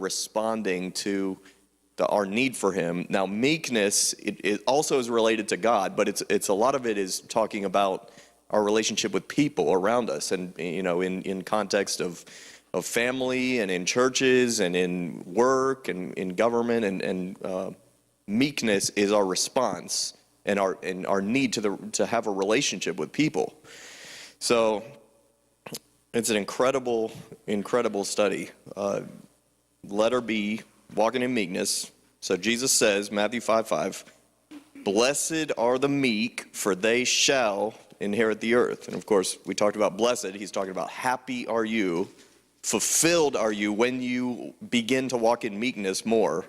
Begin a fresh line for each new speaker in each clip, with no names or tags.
responding to our need for him. Now, meekness, it also is related to God, but it's a lot of it is talking about our relationship with people around us, and in context of family and in churches and in work and in government, and meekness is our response and our need to have a relationship with people. So it's an incredible study. Letter B, walking in meekness. So Jesus says, Matthew 5:5, "Blessed are the meek, for they shall inherit the earth." And of course, we talked about blessed. He's talking about happy are you, fulfilled are you when you begin to walk in meekness more,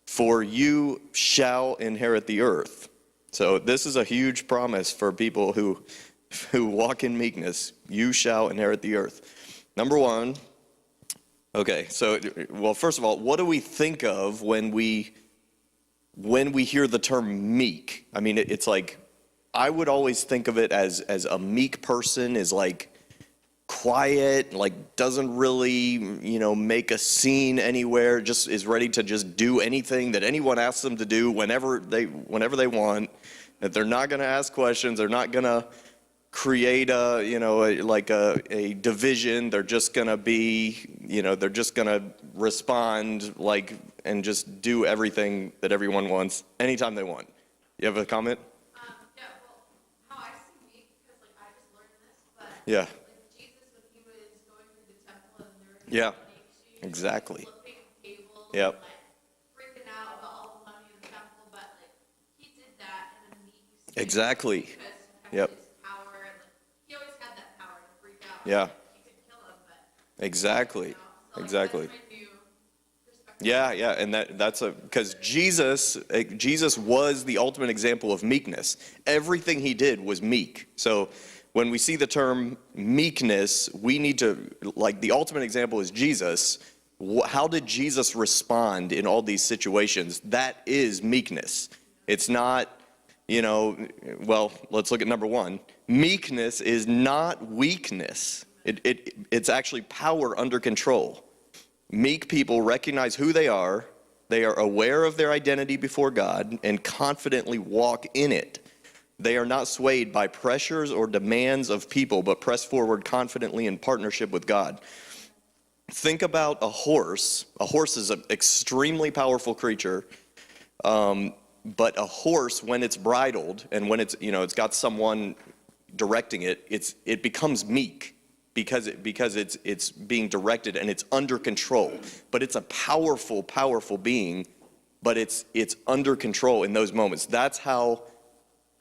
for you shall inherit the earth. So this is a huge promise for people who walk in meekness. You shall inherit the earth. Number one, okay, so, well, first of all, what do we think of when we hear the term meek? I mean, it's like, I would always think of it as a meek person is like quiet, like doesn't really, make a scene anywhere, just is ready to just do anything that anyone asks them to do whenever they want, that they're not going to ask questions, they're not going to create a division. They're just going to be, they're just going to respond and just do everything that everyone wants anytime they want. You have a comment?
Yeah, well, how I see meek, because I just learned this, but
yeah.
Jesus, when he was going through the temple and there were
Yeah,
issues,
exactly.
flipping tables,
Yep.
and freaking out about all the money in the temple, but he did that in a meek state.
Exactly.
Because
Yep.
his power, and he always had that power to freak out.
Yeah.
He could kill him, but
Exactly.
so,
Exactly.
that's my new perspective.
Yeah, and that's because Jesus was the ultimate example of meekness. Everything he did was meek. So when we see the term meekness, we need to, the ultimate example is Jesus. How did Jesus respond in all these situations? That is meekness. It's not, well, let's look at number one. Meekness is not weakness. It's actually power under control. Meek people recognize who they are aware of their identity before God, and confidently walk in it. They are not swayed by pressures or demands of people, but press forward confidently in partnership with God. Think about a horse. A horse is an extremely powerful creature, but a horse, when it's bridled and when it's got someone directing it, it becomes meek. Because it's being directed and it's under control. But it's a powerful, powerful being, but it's under control in those moments. That's how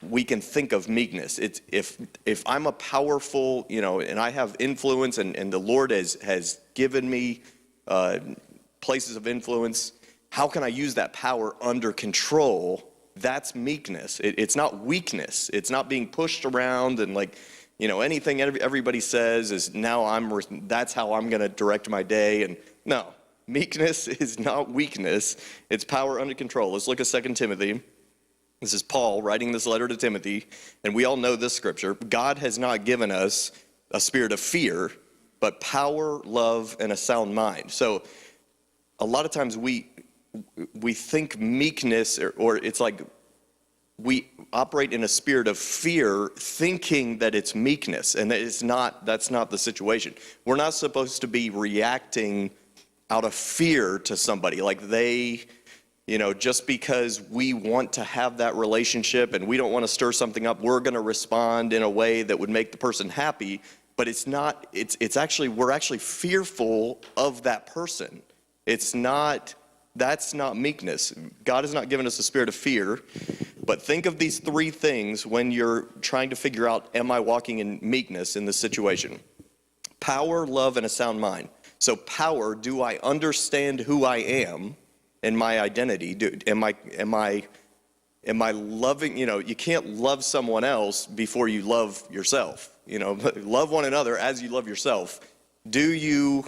we can think of meekness. It's if I'm a powerful, and I have influence, and the Lord has given me places of influence, how can I use that power under control? That's meekness. It's not weakness. It's not being pushed around and anything everybody says is that's how I'm going to direct my day. And no, meekness is not weakness. It's power under control. Let's look at 2 Timothy. This is Paul writing this letter to Timothy, and we all know this scripture. God has not given us a spirit of fear, but power, love, and a sound mind. So a lot of times we think meekness, or it's like we operate in a spirit of fear, thinking that it's meekness, and that's not the situation. We're not supposed to be reacting out of fear to somebody, just because we want to have that relationship and we don't want to stir something up, we're going to respond in a way that would make the person happy. But it's not. We're actually fearful of that person. That's not meekness. God has not given us a spirit of fear. But think of these three things when you're trying to figure out, am I walking in meekness in this situation? Power, love, and a sound mind. So power, do I understand who I am and my identity? Am I loving, you can't love someone else before you love yourself. Love one another as you love yourself. Do you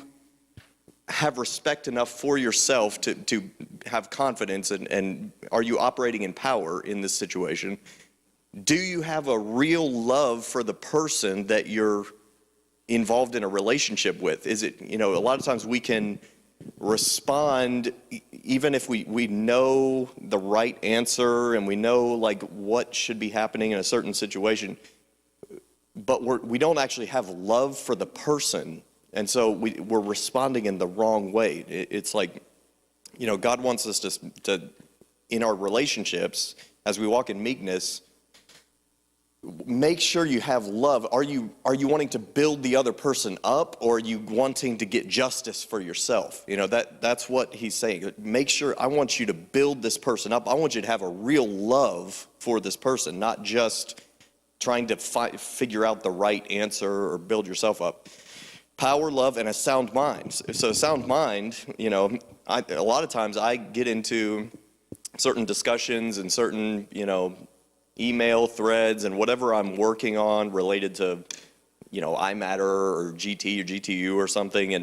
have respect enough for yourself to have confidence, and are you operating in power in this situation? Do you have a real love for the person that you're involved in a relationship with? Is it, a lot of times we can respond even if we know the right answer and we know like what should be happening in a certain situation, but we don't actually have love for the person, and so we're responding in the wrong way. It's like, God wants us to in our relationships, as we walk in meekness, make sure you have love. Are you wanting to build the other person up, or are you wanting to get justice for yourself? That's what he's saying. Make sure, I want you to build this person up. I want you to have a real love for this person, not just trying to figure out the right answer or build yourself up. Power, love, and a sound mind. So a sound mind, a lot of times I get into certain discussions and certain, email threads and whatever I'm working on related to, iMatter or GT or GTU or something,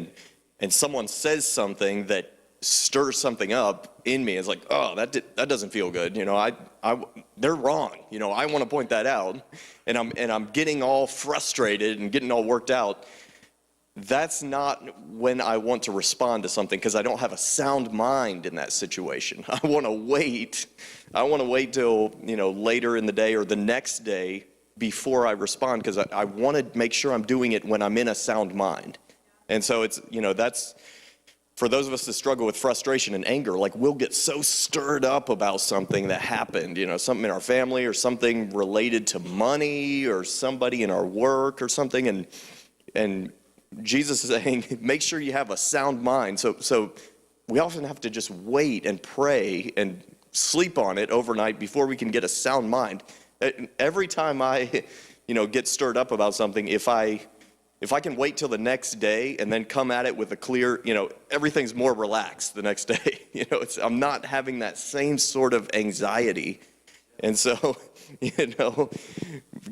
and someone says something that stirs something up in me. It's like, oh, that doesn't feel good. They're wrong. I want to point that out, and I'm getting all frustrated and getting all worked out. That's not when I want to respond to something, because I don't have a sound mind in that situation. I want to wait till, later in the day or the next day before I respond, because I want to make sure I'm doing it when I'm in a sound mind. And so it's, that's, for those of us that struggle with frustration and anger, like we'll get so stirred up about something that happened, something in our family or something related to money or somebody in our work or something, and Jesus is saying, make sure you have a sound mind. So we often have to just wait and pray and sleep on it overnight before we can get a sound mind. Every time I, get stirred up about something, if I can wait till the next day and then come at it with a clear, everything's more relaxed the next day. I'm not having that same sort of anxiety. And so,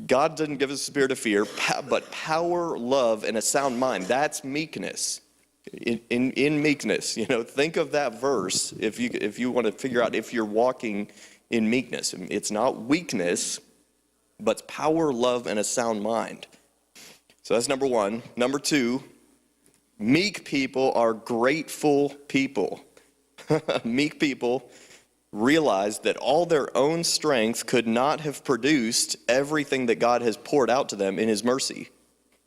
God didn't give us a spirit of fear, but power, love, and a sound mind. That's meekness. In meekness, think of that verse if you want to figure out if you're walking in meekness. It's not weakness, but it's power, love, and a sound mind. So that's number one. Number two, meek people are grateful people. Meek people realize that all their own strength could not have produced everything that God has poured out to them in his mercy.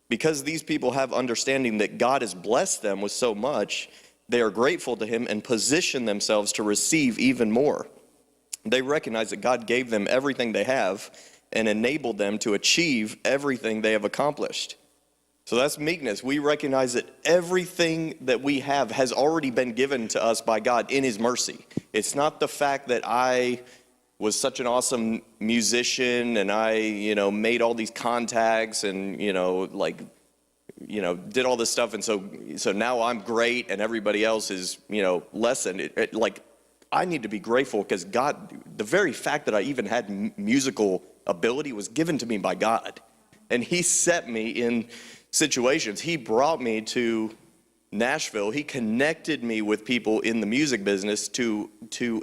Because these people have understanding that God has blessed them with so much, they are grateful to him and position themselves to receive even more. They recognize that God gave them everything they have and enabled them to achieve everything they have accomplished. So that's meekness. We recognize that everything that we have has already been given to us by God in his mercy. It's not the fact that I was such an awesome musician and I, made all these contacts and, did all this stuff. And so now I'm great and everybody else is, less than it. I need to be grateful because God, the very fact that I even had musical ability was given to me by God. And he set me in situations. He brought me to Nashville. He connected me with people in the music business to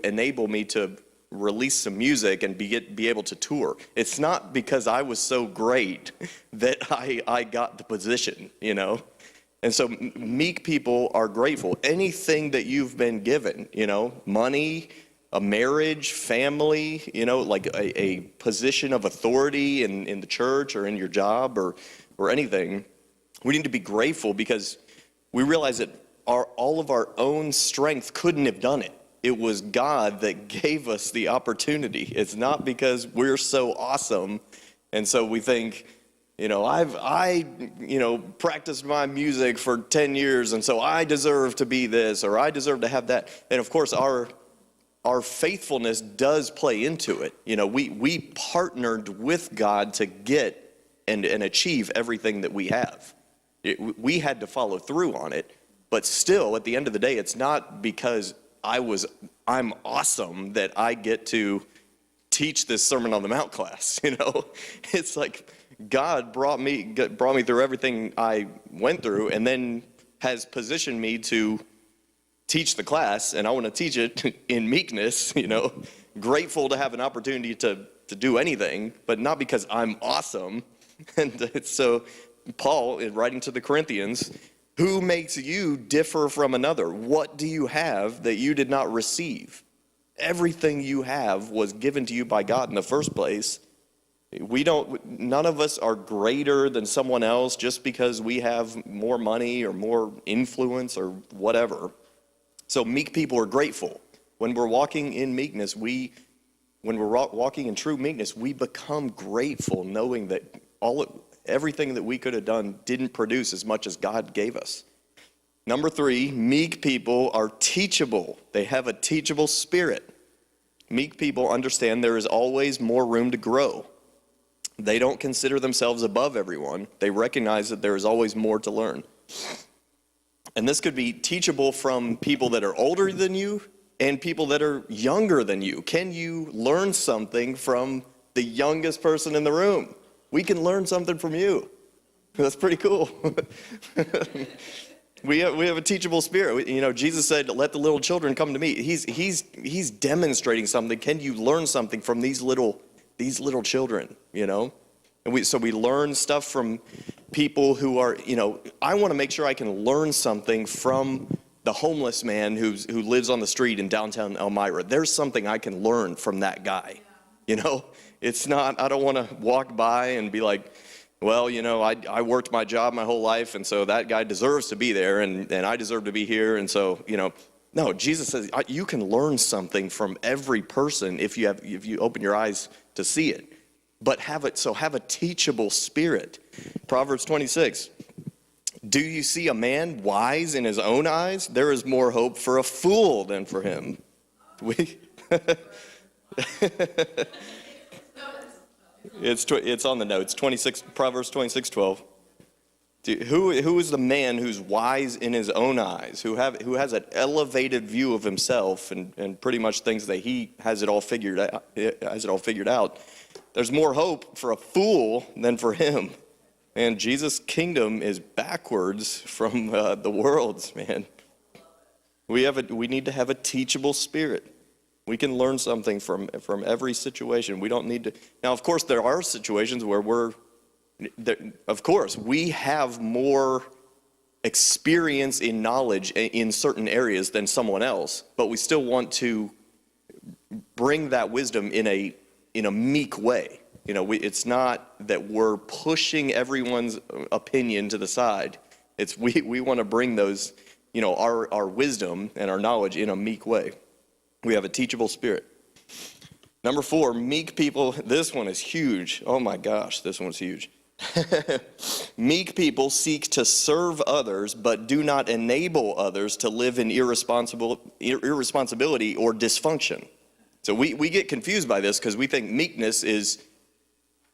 enable me to release some music and be able to tour. It's not because I was so great that I got the position, And so meek people are grateful. Anything that you've been given, money, a marriage, family, like a position of authority in the church or in your job or anything, we need to be grateful because we realize that all of our own strength couldn't have done it. It was God that gave us the opportunity. It's not because we're so awesome, and so we think, I practiced my music for 10 years, and so I deserve to be this, or I deserve to have that. And of course, our faithfulness does play into it. We partnered with God to get and achieve everything that we have. We had to follow through on it, but still, at the end of the day, it's not because I'm awesome that I get to teach this Sermon on the Mount class. It's like God brought me through everything I went through, and then has positioned me to teach the class, and I want to teach it in meekness. Grateful to have an opportunity to do anything, but not because I'm awesome. And so Paul, in writing to the Corinthians, Who makes you differ from another? What do you have that you did not receive? Everything you have was given to you by God in the first place. None of us are greater than someone else just because we have more money or more influence or whatever. So meek people are grateful. When we're walking in meekness, when we're walking in true meekness, we become grateful knowing that everything that we could have done didn't produce as much as God gave us. Number 3, meek people are teachable. They have a teachable spirit. Meek people understand there is always more room to grow. They don't consider themselves above everyone. They recognize that there is always more to learn. And this could be teachable from people that are older than you and people that are younger than you. Can you learn something from the youngest person in the room? We can learn something from you. That's pretty cool. We have a teachable spirit. Jesus said, "Let the little children come to me." He's demonstrating something. Can you learn something from these little children? And we learn stuff from people who are. I want to make sure I can learn something from the homeless man who lives on the street in downtown Elmira. There's something I can learn from that guy. It's not. I don't want to walk by and be like, well, I worked my job my whole life, and so that guy deserves to be there, and I deserve to be here, and so, no, Jesus says you can learn something from every person if you open your eyes to see it, but have a teachable spirit. Proverbs 26, do you see a man wise in his own eyes? There is more hope for a fool than for him. It's on the notes. Proverbs 26:12. Who is the man who's wise in his own eyes, who has an elevated view of himself and pretty much thinks that he has it all figured out? There's more hope for a fool than for him. And Jesus' kingdom is backwards from the world's, man. We need to have a teachable spirit. We can learn something from every situation. We don't need to. Now, of course, there are situations where we have more experience in knowledge in certain areas than someone else, but we still want to bring that wisdom in a meek way. It's not that we're pushing everyone's opinion to the side. It's we want to bring those, our wisdom and our knowledge in a meek way. We have a teachable spirit. Number 4, meek people. This one is huge. Oh my gosh, this one's huge. Meek people seek to serve others, but do not enable others to live in irresponsibility or dysfunction. So we get confused by this because we think meekness is,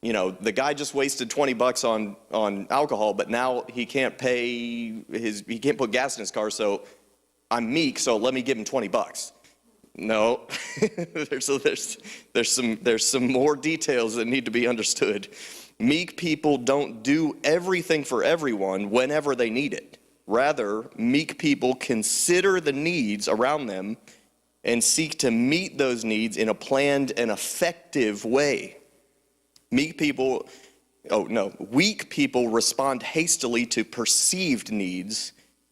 the guy just wasted $20 on alcohol, but now he can't put gas in his car, so I'm meek, so let me give him $20. No, there's some more details that need to be understood. Meek people don't do everything for everyone whenever they need it. Rather, meek people consider the needs around them and seek to meet those needs in a planned and effective way. Weak people respond hastily to perceived needs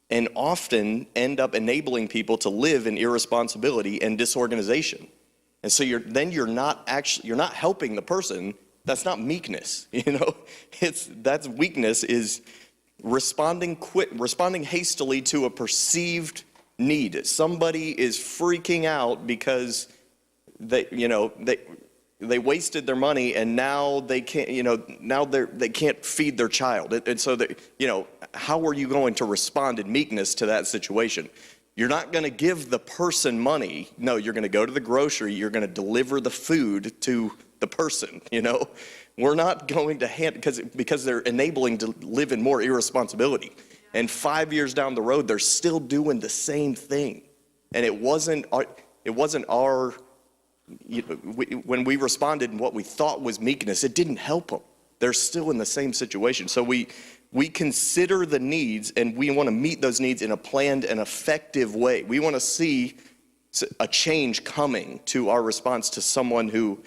and often end up enabling people to live in irresponsibility and disorganization. And so you're not helping the person. That's not meekness, that's weakness, is responding hastily to a perceived need. Somebody is freaking out because they wasted their money and now they can't, they can't feed their child. And so how are you going to respond in meekness to that situation? You're not going to give the person money. No, you're going to go to the grocery. You're going to deliver the food to the person, We're not going to because they're enabling to live in more irresponsibility. And 5 years down the road, they're still doing the same thing. And it wasn't our when we responded in what we thought was meekness, it didn't help them. They're still in the same situation. So we consider the needs, and we want to meet those needs in a planned and effective way. We want to see a change coming to our response to someone who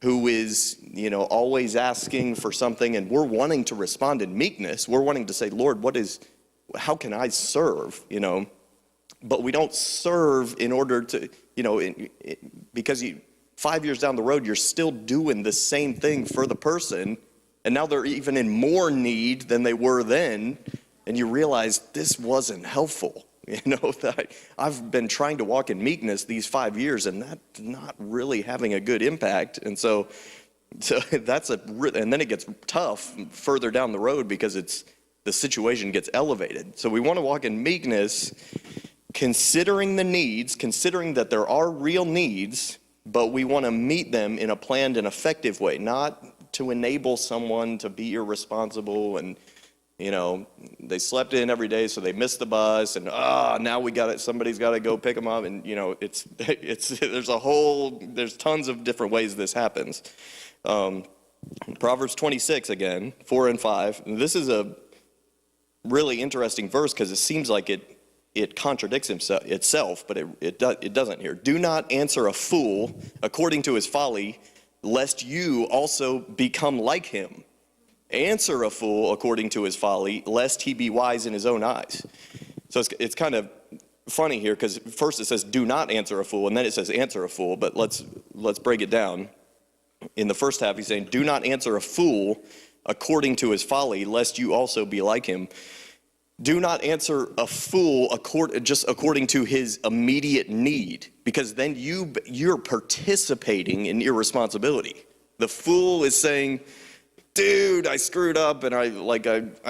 is, always asking for something, and we're wanting to respond in meekness. We're wanting to say, Lord, what is how can I serve, But we don't serve in order to, because 5 years down the road, you're still doing the same thing for the person, and now they're even in more need than they were then, and you realize this wasn't helpful. That I've been trying to walk in meekness these 5 years, and that's not really having a good impact. And so and then it gets tough further down the road because the situation gets elevated. So we want to walk in meekness, considering the needs, considering that there are real needs, but we want to meet them in a planned and effective way, not to enable someone to be irresponsible and, they slept in every day, so they missed the bus, and now somebody's got to go pick them up, and there's tons of different ways this happens. Proverbs 26 again, 4 and 5. And this is a really interesting verse because it seems like it contradicts itself, but it doesn't here. Do not answer a fool according to his folly, lest you also become like him. Answer a fool according to his folly, lest he be wise in his own eyes. So it's kind of funny here because first it says do not answer a fool, and then it says answer a fool. But let's break it down. In the first half, he's saying, do not answer a fool according to his folly, lest you also be like him. Do not answer a fool just according to his immediate need, because then you're participating in irresponsibility. The fool is saying, dude, I screwed up, and I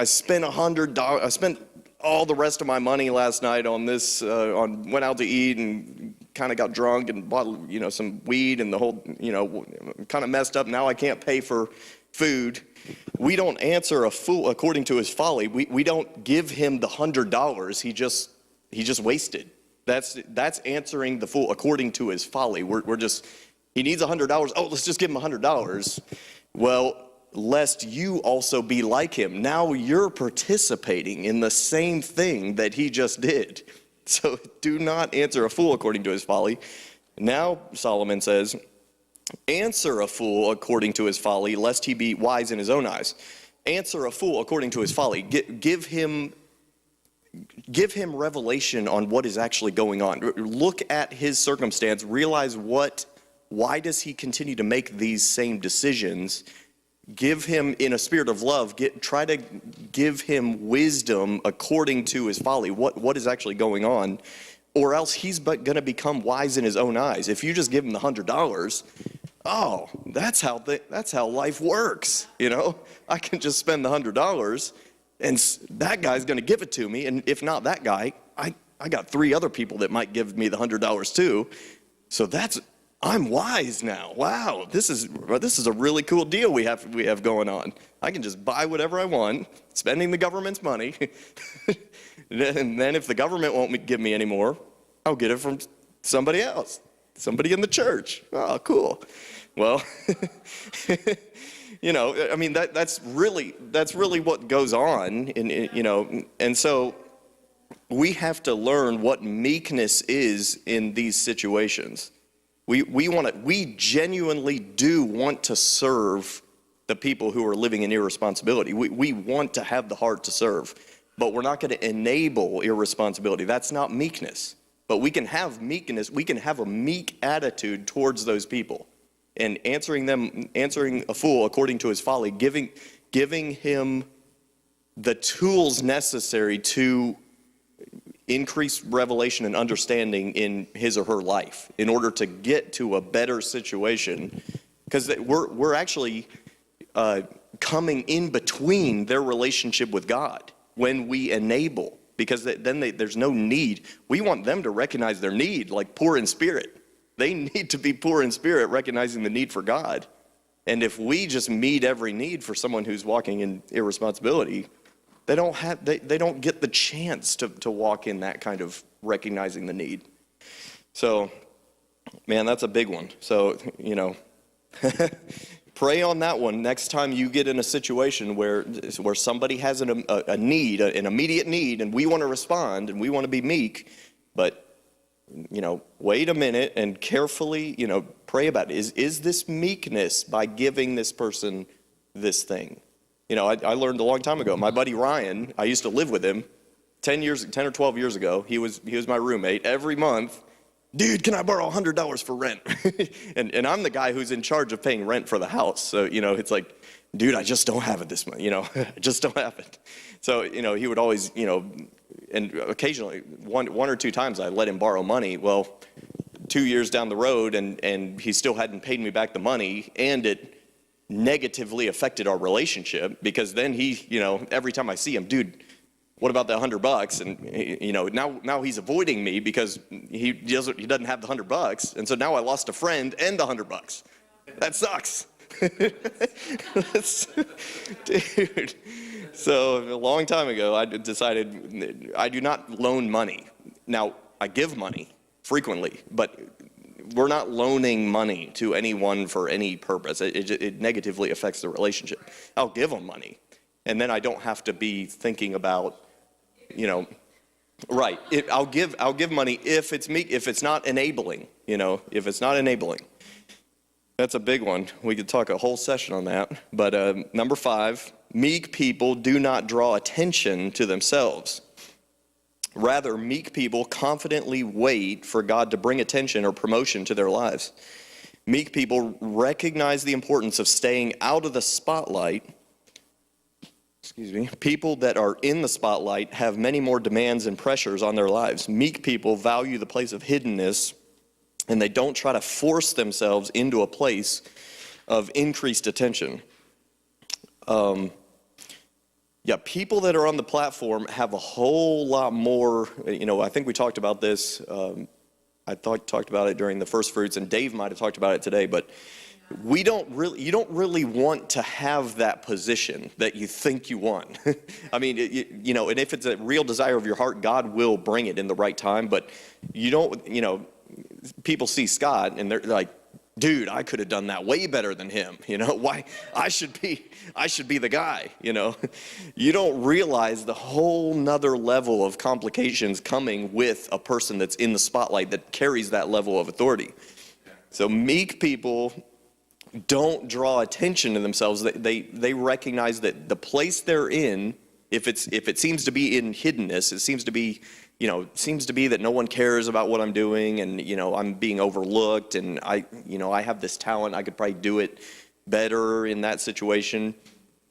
spent $100. I spent all the rest of my money last night on this. Went out to eat and kind of got drunk and bought some weed, and the whole kind of messed up. Now I can't pay for food. We don't answer a fool according to his folly. We don't give him the $100 he just wasted. That's answering the fool according to his folly. He needs $100. Oh, let's just give him $100. Well, lest you also be like him. Now you're participating in the same thing that he just did. So do not answer a fool according to his folly. Now Solomon says, answer a fool according to his folly, lest he be wise in his own eyes. Answer a fool according to his folly. Give him revelation on what is actually going on. Look at his circumstance, realize why does he continue to make these same decisions. Give him, in a spirit of love, try to give him wisdom according to his folly. What is actually going on? Or else he's going to become wise in his own eyes. If you just give him the $100, that's how life works. I can just spend the $100, and that guy's going to give it to me. And if not that guy, I got 3 other people that might give me the $100 too. So I'm wise now. Wow, this is a really cool deal we have going on. I can just buy whatever I want, spending the government's money, and then if the government won't give me any more, I'll get it from somebody else, somebody in the church. Oh, cool. Well, that's really what goes on, and so we have to learn what meekness is in these situations. We genuinely do want to serve the people who are living in irresponsibility. We want to have the heart to serve, but we're not going to enable irresponsibility. That's not meekness. But we can have meekness. We can have a meek attitude towards those people, and answering a fool according to his folly, giving him the tools necessary to increase revelation and understanding in his or her life in order to get to a better situation, because we're actually coming in between their relationship with God when we enable, because then there's no need. We want them to recognize their need, like poor in spirit. They need to be poor in spirit, recognizing the need for God. And if we just meet every need for someone who's walking in irresponsibility, they don't get the chance to walk in that kind of recognizing the need. So, man, that's a big one. So, pray on that one next time you get in a situation where somebody has a need, an immediate need, and we want to respond and we want to be meek, but wait a minute and carefully, pray about it. Is this meekness by giving this person this thing? I learned a long time ago. My buddy Ryan, I used to live with him, 10 or 12 years ago, he was my roommate. Every month, dude, can I borrow $100 for rent? and I'm the guy who's in charge of paying rent for the house. So, it's like, dude, I just don't have it this month, I just don't have it. So, he would always, and occasionally, one or two times I let him borrow money. Well, 2 years down the road, and he still hadn't paid me back the money, and it negatively affected our relationship, because then he, every time I see him, dude, what about that $100? And now he's avoiding me because he doesn't have the $100, and so now I lost a friend and the $100. That sucks. Dude. So a long time ago, I decided I do not loan money. Now I give money frequently, but we're not loaning money to anyone for any purpose. It negatively affects the relationship. I'll give them money, and then I don't have to be thinking about, right. I'll give money if it's not enabling, if it's not enabling. That's a big one. We could talk a whole session on that. But number 5, meek people do not draw attention to themselves. Rather, meek people confidently wait for God to bring attention or promotion to their lives. Meek people recognize the importance of staying out of the spotlight. People that are in the spotlight have many more demands and pressures on their lives. Meek people value the place of hiddenness, and they don't try to force themselves into a place of increased attention. People that are on the platform have a whole lot more, I think we talked about this, I talked about it during the first fruits, and Dave might have talked about it today, but you don't really want to have that position that you think you want. I mean, and if it's a real desire of your heart, God will bring it in the right time, but people see Scott and they're like, dude, I could have done that way better than him. Why I should be the guy. You don't realize the whole nother level of complications coming with a person that's in the spotlight that carries that level of authority. So meek people don't draw attention to themselves. They recognize that the place they're in, if it seems to be in hiddenness, it seems to be that no one cares about what I'm doing, and I'm being overlooked, and I have this talent, I could probably do it better in that situation.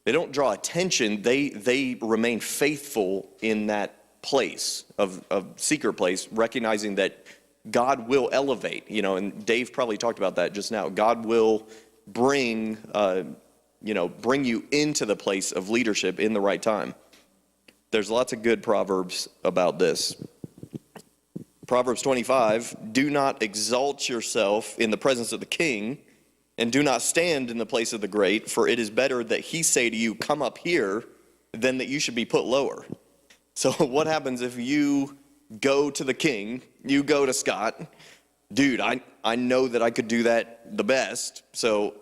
They don't draw attention. They remain faithful in that place of secret place, recognizing that God will elevate. And Dave probably talked about that just now. God will bring you into the place of leadership in the right time. There's lots of good proverbs about this. Proverbs 25, do not exalt yourself in the presence of the king, and do not stand in the place of the great, for it is better that he say to you, come up here, than that you should be put lower. So what happens if you go to the king, you go to Scott, dude, I know that I could do that the best, so,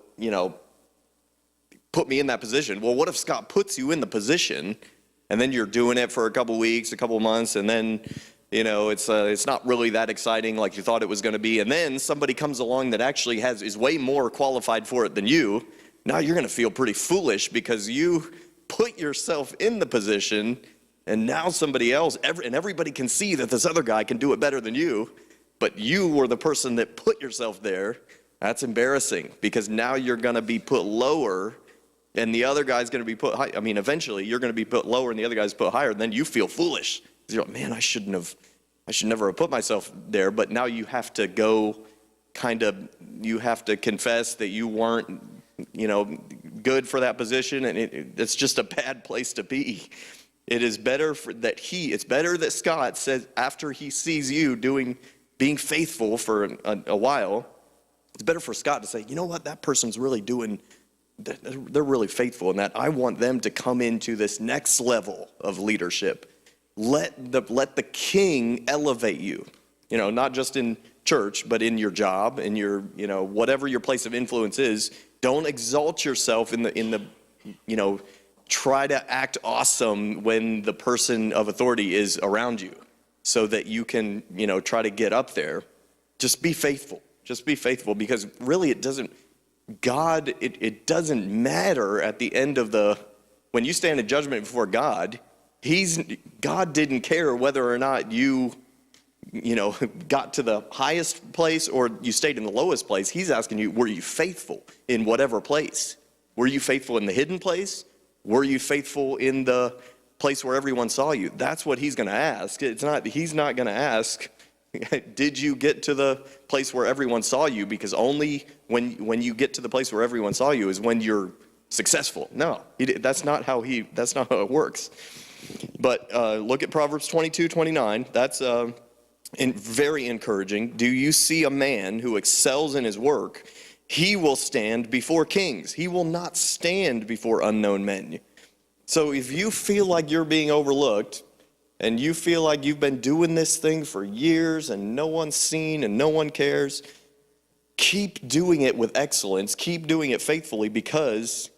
put me in that position. Well, what if Scott puts you in the position, and then you're doing it for a couple weeks, a couple months, and then, it's not really that exciting like you thought it was going to be, and then somebody comes along that actually is way more qualified for it than you. Now you're going to feel pretty foolish because you put yourself in the position, and now somebody else, and everybody can see that this other guy can do it better than you, but you were the person that put yourself there. That's embarrassing, because now you're going to be put lower, and the other guy's going to be put high. I mean, eventually you're going to be put lower and the other guy's put higher, and then you feel foolish. You're like, man, I should never have put myself there. But now you have to go you have to confess that you weren't, good for that position, and it's just a bad place to be. It is better it's better that Scott says, after he sees you being faithful for a while, it's better for Scott to say, you know what, that person's really they're really faithful in that. I want them to come into this next level of leadership. Let the king elevate you, not just in church, but in your job, in your, whatever your place of influence is. Don't exalt yourself in the try to act awesome when the person of authority is around you, so that you can, try to get up there. Just be faithful. Just be faithful, because really it doesn't matter at the end of when you stand in judgment before God, God didn't care whether or not you got to the highest place or you stayed in the lowest place. He's asking you, were you faithful in whatever place? Were you faithful in the hidden place? Were you faithful in the place where everyone saw you? That's what he's going to ask. He's not going to ask, did you get to the place where everyone saw you? Because only when you get to the place where everyone saw you is when you're successful. No, that's not how it works. But look at Proverbs 22:29. That's very encouraging. Do you see a man who excels in his work? He will stand before kings. He will not stand before unknown men. So if you feel like you're being overlooked and you feel like you've been doing this thing for years and no one's seen and no one cares, keep doing it with excellence. Keep doing it faithfully, because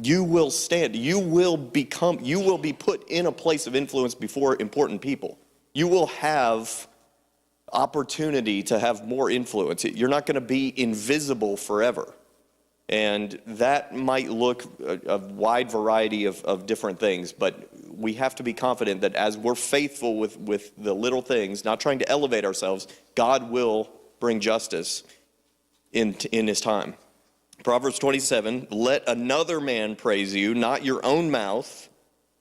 you will stand. You will be put in a place of influence before important people. You will have opportunity to have more influence. You're not going to be invisible forever. And that might look a wide variety of different things, but we have to be confident that as we're faithful with the little things, not trying to elevate ourselves, God will bring justice in his time. Proverbs 27, let another man praise you, not your own mouth,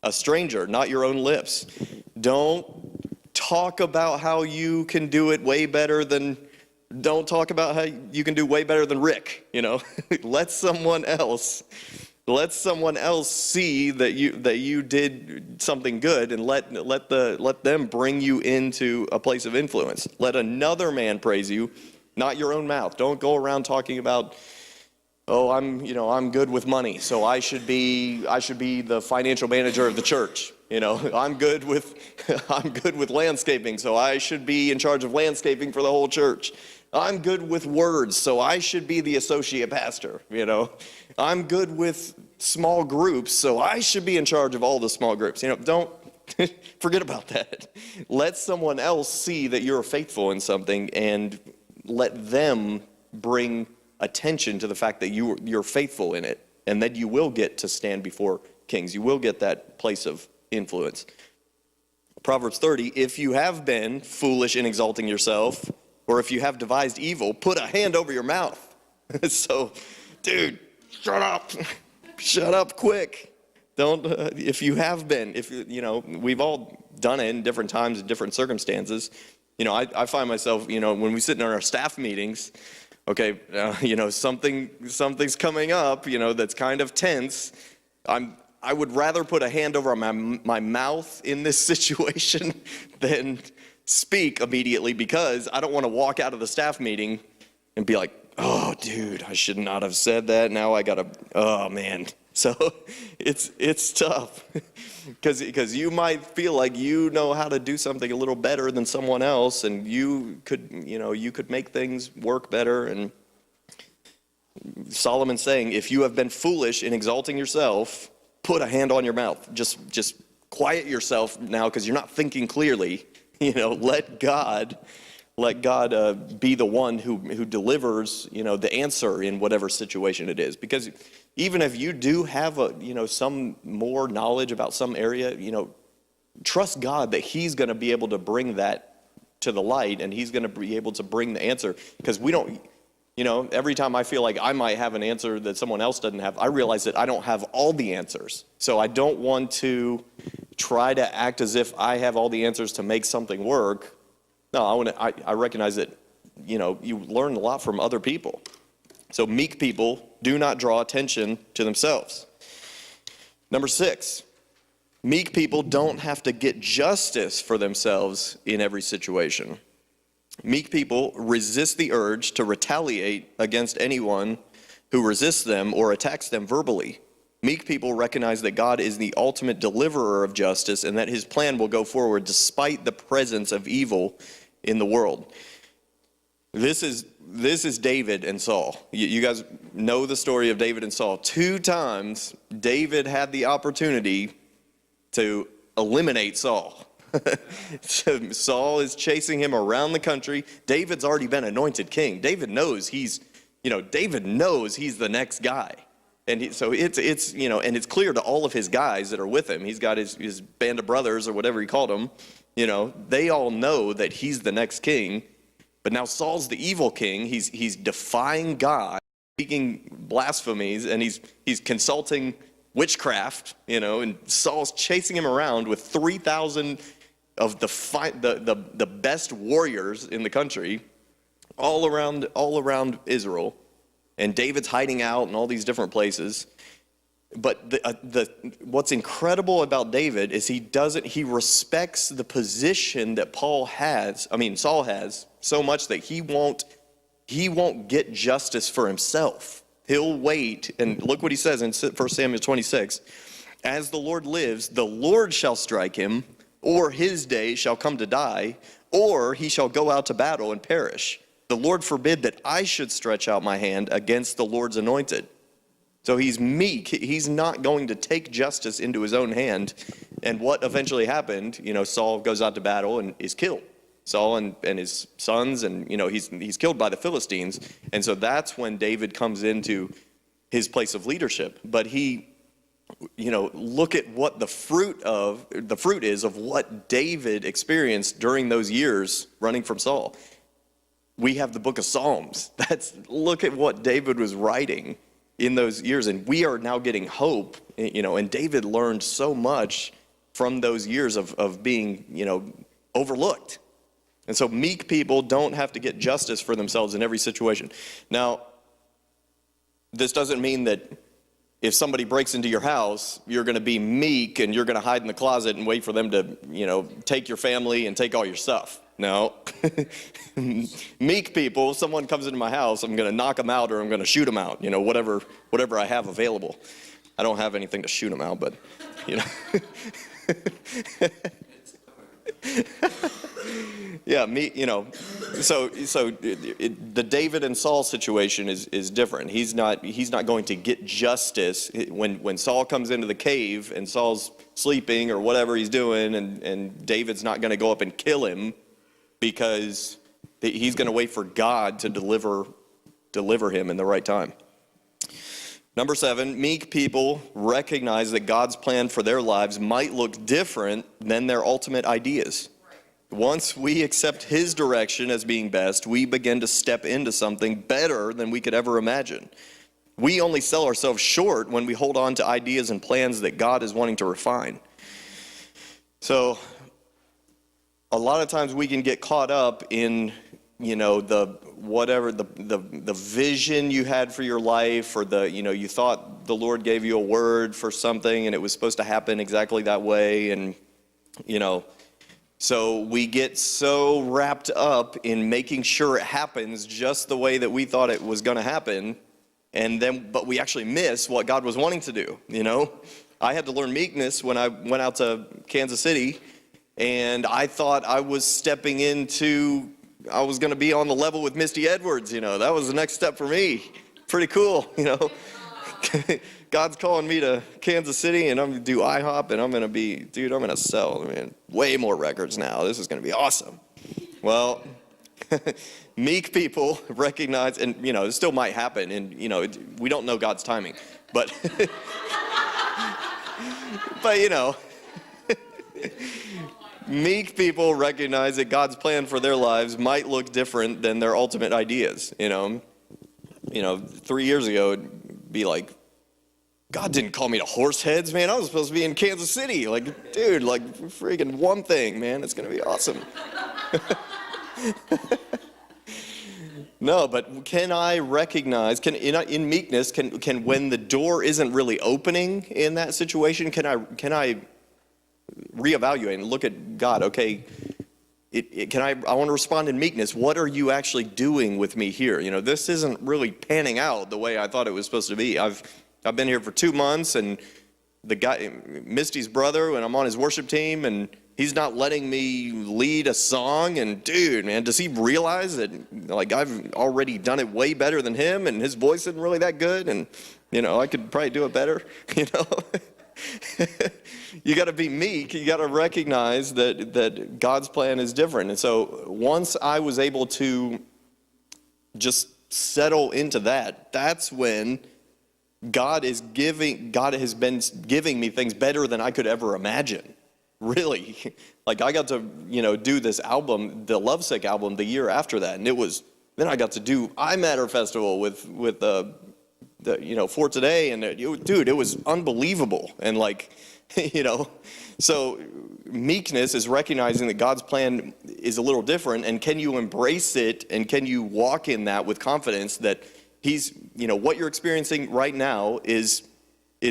a stranger, not your own lips. Don't talk about how you can do it way better than, don't talk about how you can do way better than Rick, Let someone else see that you did something good, and let them bring you into a place of influence. Let another man praise you, not your own mouth. Don't go around talking about, oh, I'm good with money, so I should be the financial manager of the church. I'm good with landscaping, so I should be in charge of landscaping for the whole church. I'm good with words, so I should be the associate pastor. I'm good with small groups, so I should be in charge of all the small groups. Don't forget about that. Let someone else see that you're faithful in something, and let them bring attention to the fact that you're faithful in it, and that you will get to stand before kings. You will get that place of influence. Proverbs 30, if you have been foolish in exalting yourself, or if you have devised evil, put a hand over your mouth. So, dude, shut up. Shut up quick. Don't, if you have been, we've all done it in different times, in different circumstances. I find myself, when we sit in our staff meetings, okay, something's coming up, that's kind of tense. I would rather put a hand over my mouth in this situation than speak immediately, because I don't want to walk out of the staff meeting and be like, oh, dude, I should not have said that. Now I gotta, oh man. So it's tough, because you might feel like you know how to do something a little better than someone else, and you could make things work better. And Solomon's saying, if you have been foolish in exalting yourself, put a hand on your mouth. Just quiet yourself now, because you're not thinking clearly. Let God be the one who delivers, the answer in whatever situation it is. Because even if you do have some more knowledge about some area, trust God that He's going to be able to bring that to the light, and He's going to be able to bring the answer. Because we don't, every time I feel like I might have an answer that someone else doesn't have, I realize that I don't have all the answers. So I don't want to try to act as if I have all the answers to make something work. No, I recognize that, you learn a lot from other people. So meek people do not draw attention to themselves. Number 6, meek people don't have to get justice for themselves in every situation. Meek people resist the urge to retaliate against anyone who resists them or attacks them verbally. Meek people recognize that God is the ultimate deliverer of justice, and that His plan will go forward despite the presence of evil in the world. This is David and Saul. You guys know the story of David and Saul. 2 times David had the opportunity to eliminate Saul. So Saul is chasing him around the country. David's already been anointed king. David knows he's the next guy. And so it's and it's clear to all of his guys that are with him. He's got his band of brothers or whatever he called them. They all know that he's the next king. But now Saul's the evil king. He's defying God, speaking blasphemies, and he's consulting witchcraft. And Saul's chasing him around with 3,000 of the best warriors in the country, all around Israel. And David's hiding out in all these different places. But what's incredible about David is he respects the position that Saul has so much that he won't get justice for himself. He'll wait, and look what he says in 1 Samuel 26. As the Lord lives, the Lord shall strike him, or his day shall come to die, or he shall go out to battle and perish. The Lord forbid that I should stretch out my hand against the Lord's anointed. So he's meek. He's not going to take justice into his own hand. And what eventually happened, Saul goes out to battle and is killed. Saul and his sons, and he's killed by the Philistines. And so that's when David comes into his place of leadership. But look at what the fruit is of what David experienced during those years running from Saul. We have the book of Psalms. Look at what David was writing in those years, and we are now getting hope, and David learned so much from those years of being, overlooked. And so meek people don't have to get justice for themselves in every situation. Now, this doesn't mean that if somebody breaks into your house, you're going to be meek and you're going to hide in the closet and wait for them to, take your family and take all your stuff. No. Meek people, if someone comes into my house, I'm going to knock them out or I'm going to shoot them out, whatever I have available. I don't have anything to shoot them out, but, Yeah, so the David and Saul situation is different. He's not going to get justice when Saul comes into the cave and Saul's sleeping or whatever he's doing, and David's not going to go up and kill him because he's going to wait for God to deliver him in the right time. Number 7, meek people recognize that God's plan for their lives might look different than their ultimate ideas. Once we accept his direction as being best, we begin to step into something better than we could ever imagine. We only sell ourselves short when we hold on to ideas and plans that God is wanting to refine. So, a lot of times we can get caught up in, the vision you had for your life, or you thought the Lord gave you a word for something and it was supposed to happen exactly that way, and, so we get so wrapped up in making sure it happens just the way that we thought it was going to happen, but we actually miss what God was wanting to do, I had to learn meekness when I went out to Kansas City, and I thought I was going to be on the level with Misty Edwards, that was the next step for me. Pretty cool, God's calling me to Kansas City, and I'm going to do IHOP, and I'm going to sell, way more records now. This is going to be awesome. Well, meek people recognize, and, it still might happen, and, we don't know God's timing, but, meek people recognize that God's plan for their lives might look different than their ultimate ideas, 3 years ago, it'd be like, God didn't call me to Horseheads, man. I was supposed to be in Kansas City. Dude, freaking one thing, man. It's going to be awesome. No, but can I recognize, in meekness, can when the door isn't really opening in that situation, can I reevaluate and look at God? Okay, I want to respond in meekness. What are you actually doing with me here? This isn't really panning out the way I thought it was supposed to be. I've been here for 2 months, and the guy, Misty's brother, and I'm on his worship team, and he's not letting me lead a song. And dude, man, does he realize that I've already done it way better than him, and his voice isn't really that good, and I could probably do it better. You got to be meek. You got to recognize that God's plan is different. And so once I was able to just settle into that, that's when God is God has been giving me things better than I could ever imagine. Really. Like I got to, do this album, the Lovesick album, the year after that. And then I got to do iMatter Festival with For Today. And dude, it was unbelievable. And so meekness is recognizing that God's plan is a little different. And can you embrace it? And can you walk in that with confidence that he's, what you're experiencing right now is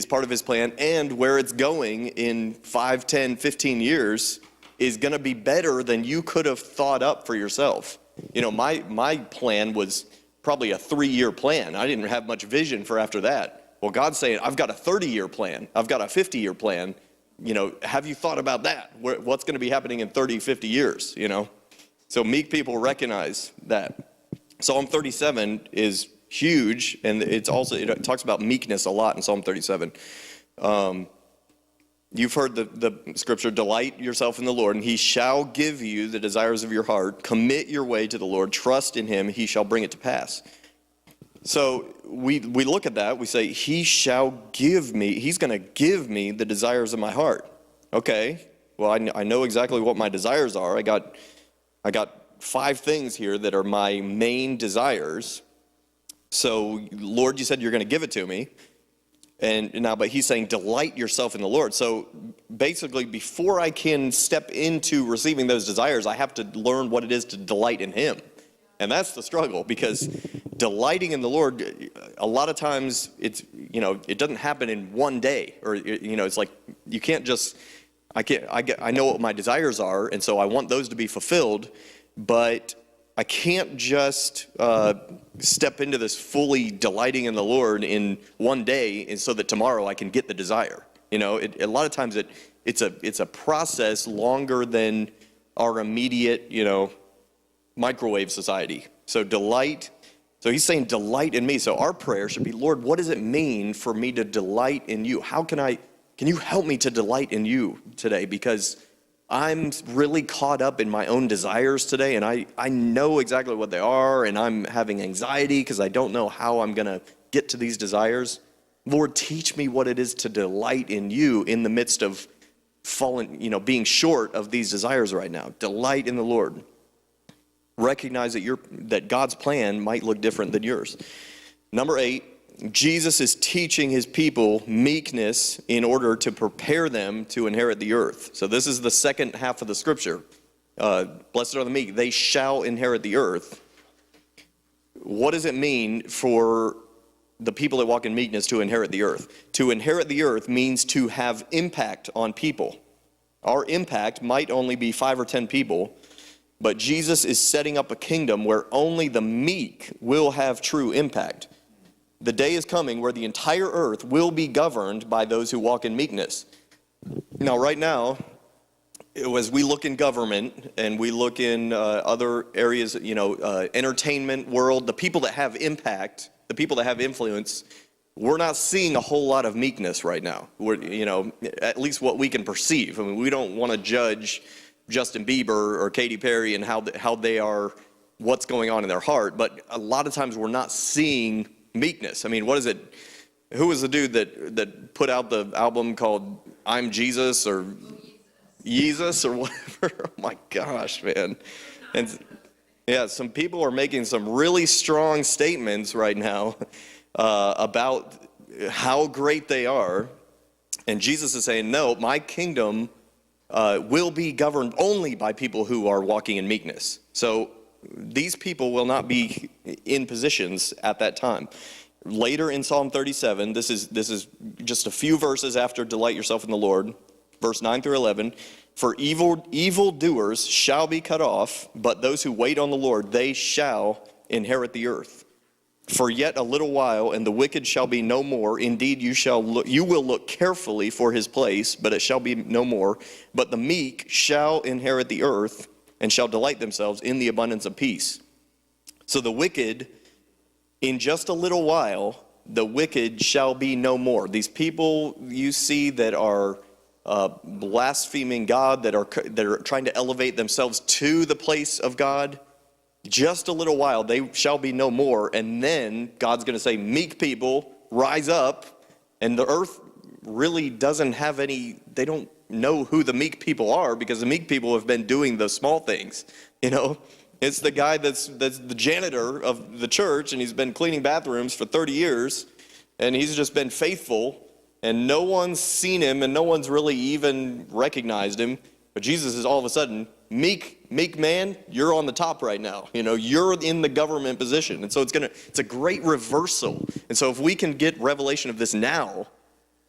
part of his plan, and where it's going in 5, 10, 15 years is going to be better than you could have thought up for yourself. My plan was probably a 3-year plan. I didn't have much vision for after that. Well, God's saying, I've got a 30-year plan. I've got a 50-year plan. Have you thought about that? What's going to be happening in 30, 50 years, So meek people recognize that. Psalm 37 is huge, and it talks about meekness a lot in Psalm 37. You've heard the scripture, delight yourself in the Lord, and he shall give you the desires of your heart. Commit your way to the Lord, trust in him, he shall bring it to pass. So we look at that, we say, he's going to give me the desires of my heart. Okay, well, I know exactly what my desires are. I got 5 things here that are my main desires. So, Lord, you said you're going to give it to me. But he's saying, delight yourself in the Lord. So basically, before I can step into receiving those desires, I have to learn what it is to delight in him. And that's the struggle, because delighting in the Lord, a lot of times it doesn't happen in one day, or it's like you can't just, I know what my desires are, and so I want those to be fulfilled, but I can't just step into this fully delighting in the Lord in one day, and so that tomorrow I can get the desire. A lot of times it's a process longer than our immediate, microwave society. So he's saying delight in me. So our prayer should be, Lord, what does it mean for me to delight in you? Can you help me to delight in you today? Because I'm really caught up in my own desires today, and I know exactly what they are, and I'm having anxiety because I don't know how I'm going to get to these desires. Lord, teach me what it is to delight in you in the midst of being short of these desires right now. Delight in the Lord. Recognize that God's plan might look different than yours. Number 8, Jesus is teaching his people meekness in order to prepare them to inherit the earth. So this is the second half of the scripture. Blessed are the meek, they shall inherit the earth. What does it mean for the people that walk in meekness to inherit the earth? To inherit the earth means to have impact on people. Our impact might only be 5 or 10 people, but Jesus is setting up a kingdom where only the meek will have true impact. The day is coming where the entire earth will be governed by those who walk in meekness. Now, right now, as we look in government and we look in other areas, entertainment world, the people that have impact, the people that have influence, we're not seeing a whole lot of meekness right now. At least what we can perceive. I mean, we don't want to judge Justin Bieber or Katy Perry and how they are, what's going on in their heart, but a lot of times we're not seeing meekness. I mean, what is it? Who was the dude that put out the album called I'm Jesus or Jesus or whatever? Oh my gosh, man. And yeah, some people are making some really strong statements right now about how great they are. And Jesus is saying, no, my kingdom will be governed only by people who are walking in meekness. So these people will not be in positions at that time. Later in Psalm 37, this is just a few verses after delight yourself in the Lord, verse 9 through 11. For evildoers shall be cut off, but those who wait on the Lord, they shall inherit the earth. For yet a little while, and the wicked shall be no more. Indeed, you will look carefully for his place, but it shall be no more. But the meek shall inherit the earth, and shall delight themselves in the abundance of peace. So the wicked, in just a little while, the wicked shall be no more. These people you see that are blaspheming God, that are trying to elevate themselves to the place of God, just a little while, they shall be no more. And then God's going to say, meek people, rise up, And the earth really doesn't have any, they don't know who the meek people are because the meek people have been doing the small things, you know? It's the guy that's the janitor of the church, and he's been cleaning bathrooms for 30 years, and he's just been faithful, and no one's seen him, and no one's really even recognized him. But Jesus is all of a sudden, meek man, you're on the top right now. You know, you're in the government position. And so it's a great reversal. And so if we can get revelation of this now,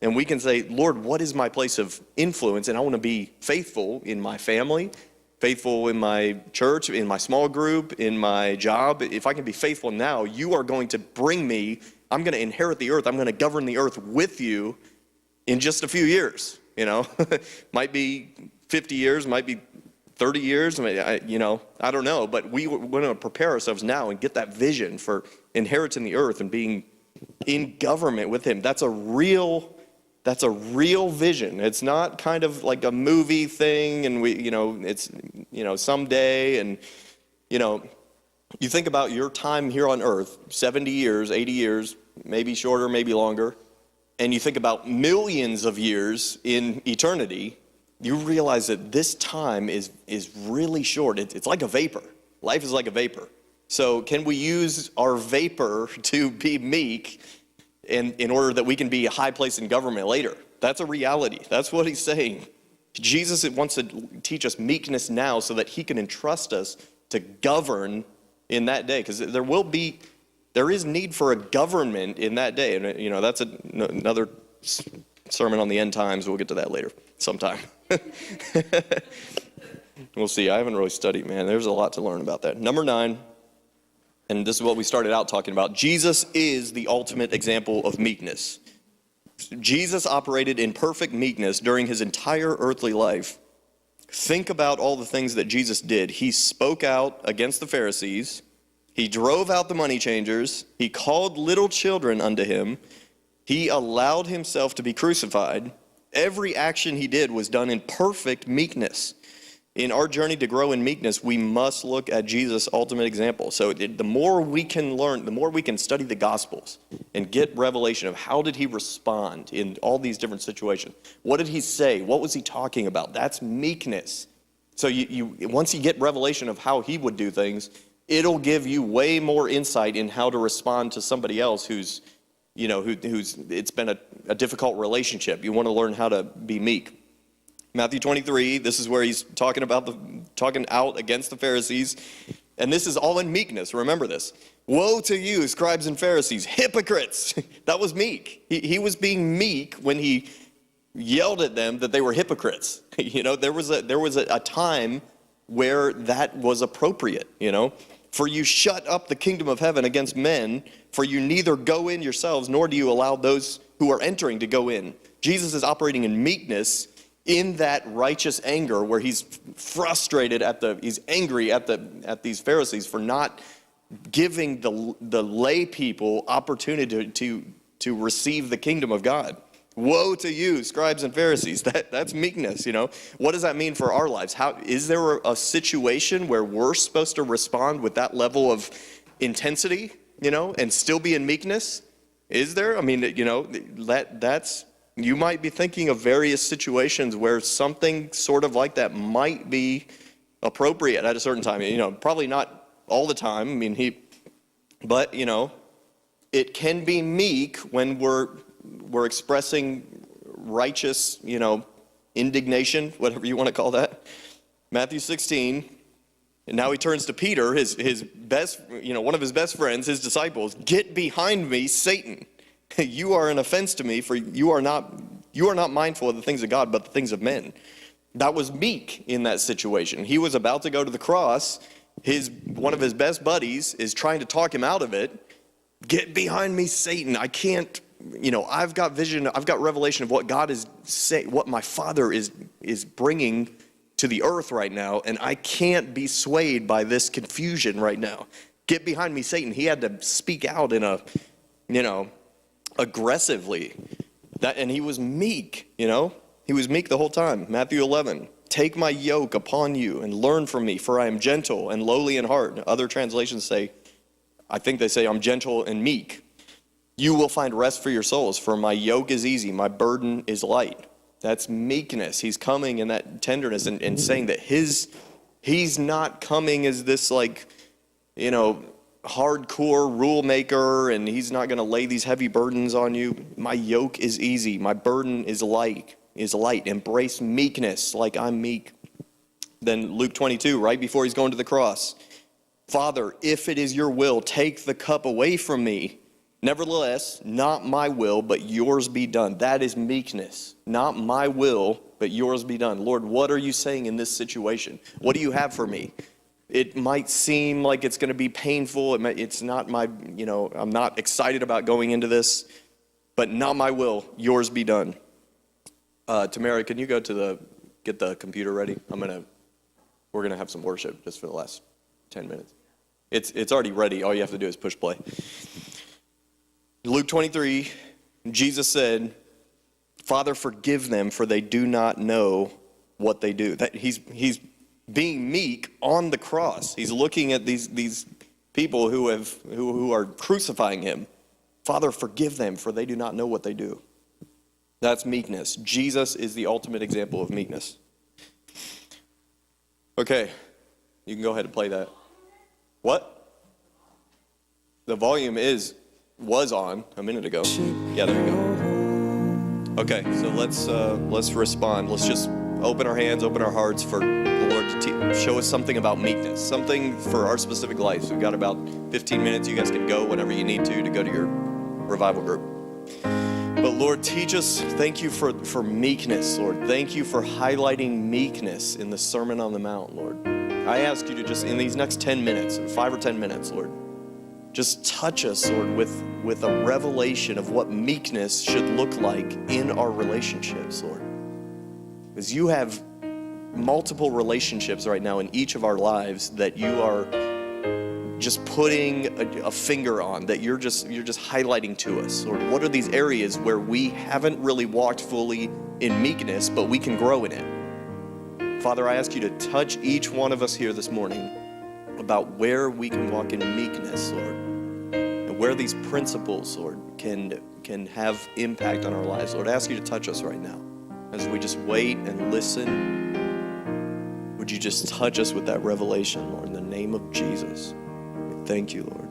and we can say, Lord, what is my place of influence? And I want to be faithful in my family, faithful in my church, in my small group, in my job. If I can be faithful now, you are going to bring me, I'm going to inherit the earth. I'm going to govern the earth with you in just a few years, you know. Might be 50 years, might be 30 years, I don't know. But we want to prepare ourselves now and get that vision for inheriting the earth and being in government with him. That's a real vision. It's not kind of like a movie thing and it's, someday. And, you think about your time here on earth, 70 years, 80 years, maybe shorter, maybe longer, and you think about millions of years in eternity, you realize that this time is really short. It's like a vapor. Life is like a vapor. So can we use our vapor to be meek in order that we can be a high place in government later? That's a reality. Is what he's saying. Jesus wants to teach us meekness now so that he can entrust us to govern in that day. Because there is need for a government in that day. And, that's another sermon on the end times. We'll get to that later sometime. We'll see. I haven't really studied, man. There's a lot to learn about that. Number 9. And this is what we started out talking about. Jesus is the ultimate example of meekness. Jesus operated in perfect meekness during his entire earthly life. Think about all the things that Jesus did. He spoke out against the Pharisees. He drove out the money changers. He called little children unto him. He allowed himself to be crucified. Every action he did was done in perfect meekness. In our journey to grow in meekness, we must look at Jesus' ultimate example. So the more we can learn, the more we can study the Gospels and get revelation of how did he respond in all these different situations. What did he say? What was he talking about? That's meekness. So once you get revelation of how he would do things, it'll give you way more insight in how to respond to somebody else who's it's been a difficult relationship. You want to learn how to be meek. Matthew 23, this is where he's talking out against the Pharisees. And this is all in meekness. Remember this. Woe to you, scribes and Pharisees, hypocrites. That was meek. He was being meek when he yelled at them that they were hypocrites. There was a time where that was appropriate, For you shut up the kingdom of heaven against men, for you neither go in yourselves, nor do you allow those who are entering to go in. Jesus is operating in meekness in that righteous anger where he's frustrated he's angry at these Pharisees for not giving the lay people opportunity to receive the kingdom of God. Woe to you, scribes and Pharisees. That's meekness, What does that mean for our lives? Is there a situation where we're supposed to respond with that level of intensity, and still be in meekness? Is there? I mean, that's... You might be thinking of various situations where something sort of like that might be appropriate at a certain time. Probably not all the time. But it can be meek when we're expressing righteous, indignation, whatever you want to call that. Matthew 16. And now he turns to Peter, his best, one of his best friends, his disciples. Get behind me, Satan. You are an offense to me, for you are not mindful of the things of God, but the things of men. That was meek in that situation. He was about to go to the cross. One of his best buddies is trying to talk him out of it. Get behind me, Satan. I can't, I've got vision, I've got revelation of what God is saying, what my Father is bringing to the earth right now, and I can't be swayed by this confusion right now. Get behind me, Satan. He had to speak out in a, aggressively. And he was meek, He was meek the whole time. Matthew 11. Take my yoke upon you and learn from me, for I am gentle and lowly in heart. Other translations say, I think they say I'm gentle and meek. You will find rest for your souls, for my yoke is easy, my burden is light. That's meekness. He's coming in that tenderness and saying that he's not coming as this hardcore rule maker, and he's not going to lay these heavy burdens on you. My yoke is easy. My burden is light. Embrace meekness like I'm meek. Then Luke 22, right before he's going to the cross. Father, if it is your will, take the cup away from me. Nevertheless, not my will, but yours be done. That is meekness. Not my will, but yours be done. Lord, what are you saying in this situation? What do you have for me? It might seem like it's going to be painful. It's not I'm not excited about going into this, but not my will, yours be done. Tamara, can you go get the computer ready? We're going to have some worship just for the last 10 minutes. It's already ready. All you have to do is push play. Luke 23, Jesus said, Father, forgive them, for they do not know what they do. That he's being meek on the cross. He's looking at these people who are crucifying him. Father, forgive them, for they do not know what they do. That's meekness. Jesus is the ultimate example of meekness. Okay, you can go ahead and play that. What? The volume was on a minute ago. Yeah, there you go. Okay, so let's respond. Let's just open our hands, open our hearts for the Lord to show us something about meekness, something for our specific lives. We've got about 15 minutes. You guys can go whenever you need to go to your revival group. But Lord, teach us. Thank you for meekness, Lord. Thank you for highlighting meekness in the Sermon on the Mount, Lord. I ask you to just, in these next 10 minutes, 5 or 10 minutes, Lord, just touch us, Lord, with a revelation of what meekness should look like in our relationships, Lord. Because you have multiple relationships right now in each of our lives that you are just putting a finger on, that you're just highlighting to us. Lord, what are these areas where we haven't really walked fully in meekness, but we can grow in it? Father, I ask you to touch each one of us here this morning about where we can walk in meekness, Lord, and where these principles, Lord, can have impact on our lives. Lord, I ask you to touch us right now as we just wait and listen. Would you just touch us with that revelation, Lord, in the name of Jesus? Thank you, Lord.